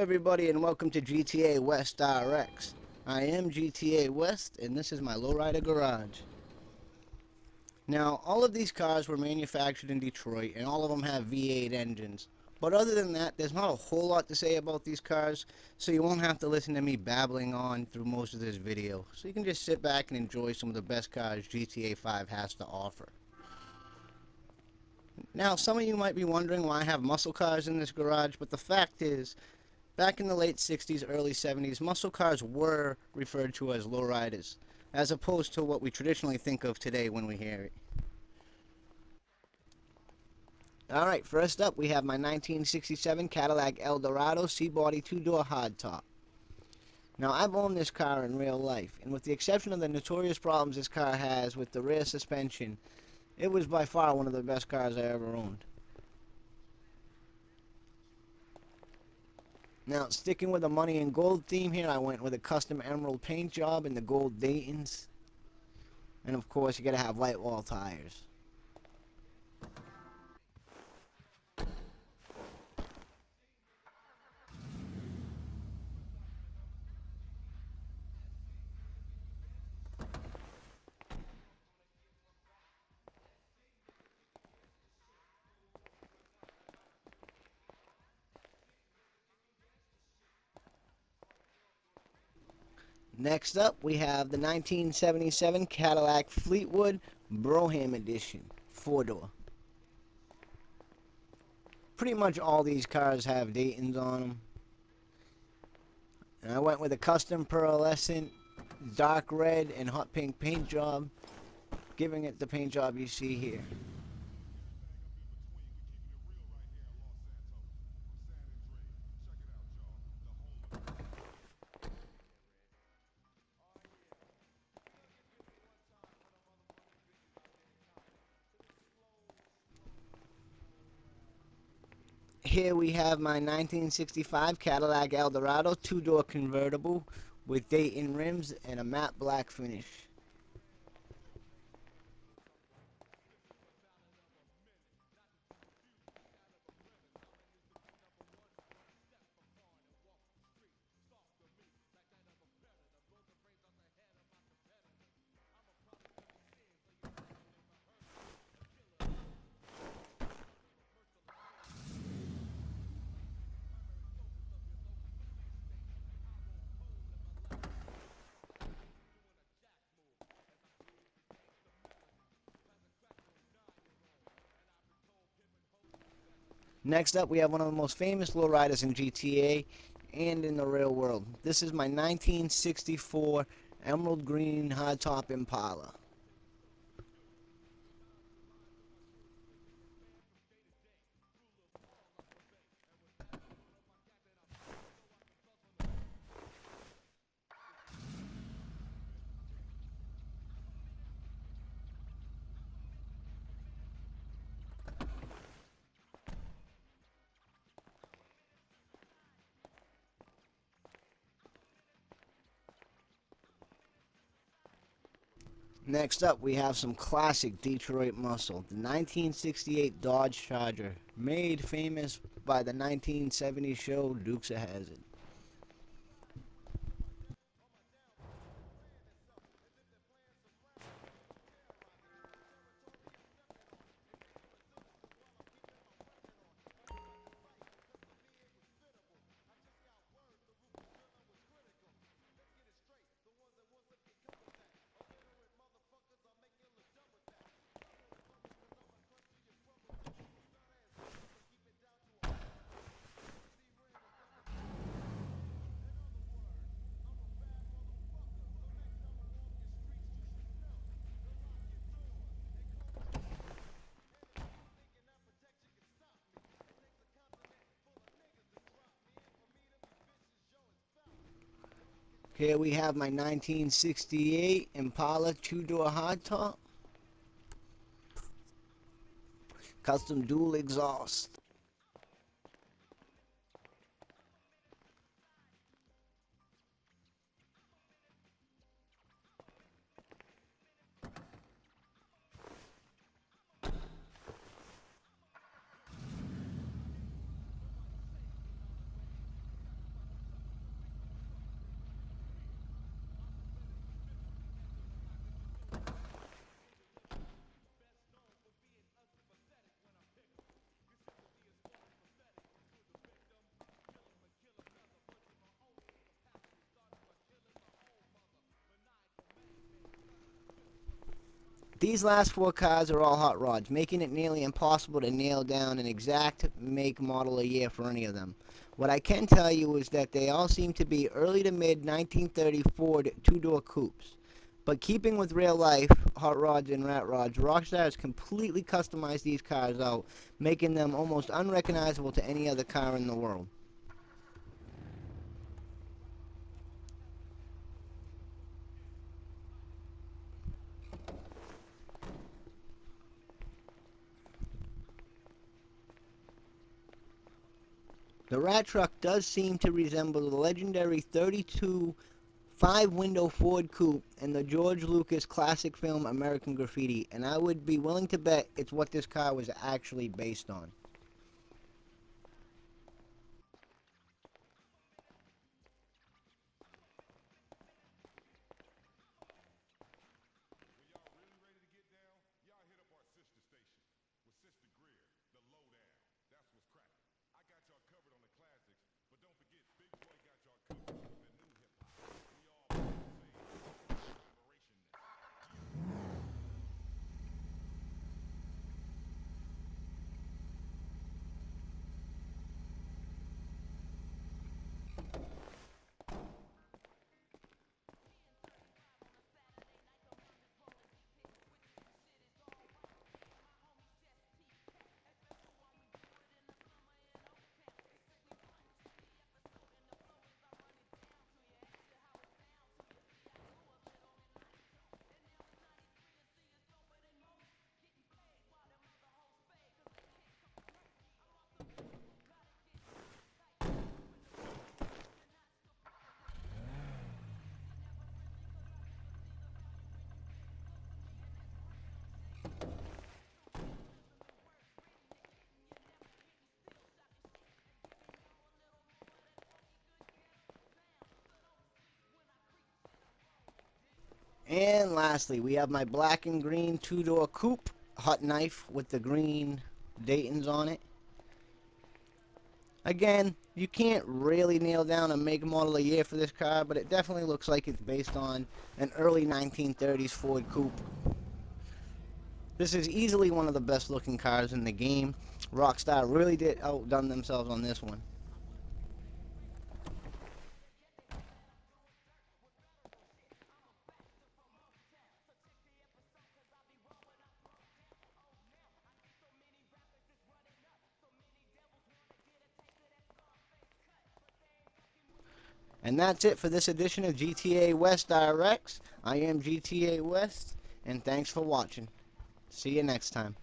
everybody, and welcome to GTA West RX. I am GTA West, and this is my lowrider garage. Now, all of these cars were manufactured in Detroit, and all of them have V8 engines. But other than that, there's not a whole lot to say about these cars, so you won't have to listen to me babbling on through most of this video. So you can just sit back and enjoy some of the best cars GTA 5 has to offer. Now, some of you might be wondering why I have muscle cars in this garage, but the fact is, back in the late 60s, early 70s, muscle cars were referred to as lowriders, as opposed to what we traditionally think of today when we hear it. Alright, first up we have my 1967 Cadillac Eldorado C-Body 2-door hardtop. Now, I've owned this car in real life, and with the exception of the notorious problems this car has with the rear suspension, it was by far one of the best cars I ever owned. Now, sticking with the money and gold theme here, I went with a custom emerald paint job and the gold Daytons. And of course, you gotta have light wall tires. Next up, we have the 1977 Cadillac Fleetwood Brougham Edition 4-door. Pretty much all these cars have Daytons on them. And I went with a custom pearlescent, dark red, and hot pink paint job, giving it the paint job you see here. Here we have my 1965 Cadillac Eldorado 2-door convertible with Dayton rims and a matte black finish. Next up, we have one of the most famous lowriders in GTA and in the real world. This is my 1964 emerald green hardtop Impala. Next up, we have some classic Detroit muscle, the 1968 Dodge Charger, made famous by the 1970 show Dukes of Hazzard. Here we have my 1968 Impala 2-door hardtop, custom dual exhaust. These last four cars are all hot rods, making it nearly impossible to nail down an exact make, model, or year for any of them. What I can tell you is that they all seem to be early to mid 1930 Ford two-door coupes. But keeping with real life hot rods and rat rods, Rockstar has completely customized these cars out, making them almost unrecognizable to any other car in the world. The rat truck does seem to resemble the legendary 32 five-window Ford coupe in the George Lucas classic film American Graffiti, and I would be willing to bet it's what this car was actually based on. And lastly, we have my black and green two-door coupe hot knife with the green Dayton's on it. Again, you can't really nail down a make, model, a year for this car, but it definitely looks like it's based on an early 1930s Ford coupe. This is easily one of the best looking cars in the game. Rockstar really did outdone themselves on this one. And that's it for this edition of GTA West RX. I am GTA West, and thanks for watching. See you next time.